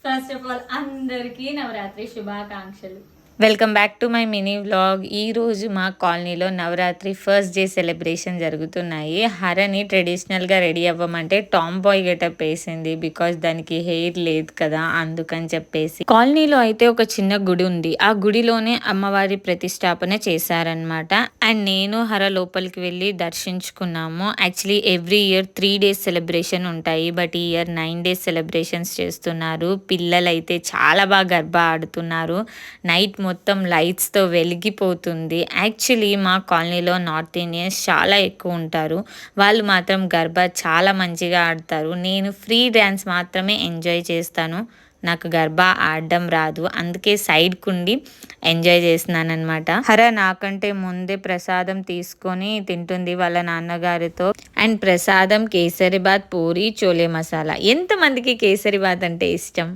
First of all అందరికీ నవరాత్రి శుభాకాంక్షలు. Welcome back to my mini vlog. ఈరోజు మా కాలనీలో నవరాత్రి ఫస్ట్ డే సెలబ్రేషన్ జరుగుతున్నాయి. హరని ట్రెడిషనల్గా రెడీ అవ్వమంటే టామ్ బాయ్ గెటప్ వేసింది. బికాజ్ దానికి హెయిర్ లేదు కదా, అందుకని చెప్పేసి. కాలనీలో అయితే ఒక చిన్న గుడి ఉంది. ఆ గుడిలోనే అమ్మవారి ప్రతిష్టాపన చేశారనమాట. అండ్ నేను హర లోపలికి వెళ్ళి దర్శించుకున్నాము. Actually every year 3 days celebration ఉంటాయి. బట్ ఈ ఇయర్ 9 days సెలబ్రేషన్స్ చేస్తున్నారు. పిల్లలైతే చాలా బాగా గర్భా ఆడుతున్నారు. నైట్ మొత్తం లైట్స్తో వెలిగిపోతుంది. యాక్చువల్లీ మా కాలనీలో నార్త్ ఇండియన్స్ చాలా ఎక్కువ ఉంటారు. వాళ్ళు మాత్రం గర్భా చాలా మంచిగా ఆడతారు. నేను ఫ్రీ డ్యాన్స్ మాత్రమే ఎంజాయ్ చేస్తాను. నాకు గర్భా ఆడడం రాదు, అందుకే సైడ్కుండి ఎంజాయ్ చేస్తున్నాను అనమాట. హర నాకంటే ముందే ప్రసాదం తీసుకొని తింటుంది వాళ్ళ నాన్నగారితో. అండ్ ప్రసాదం కేసరిబాత్, పూరి, చోలే మసాలా. ఎంతమందికి కేసరిబాత్ అంటే ఇష్టం?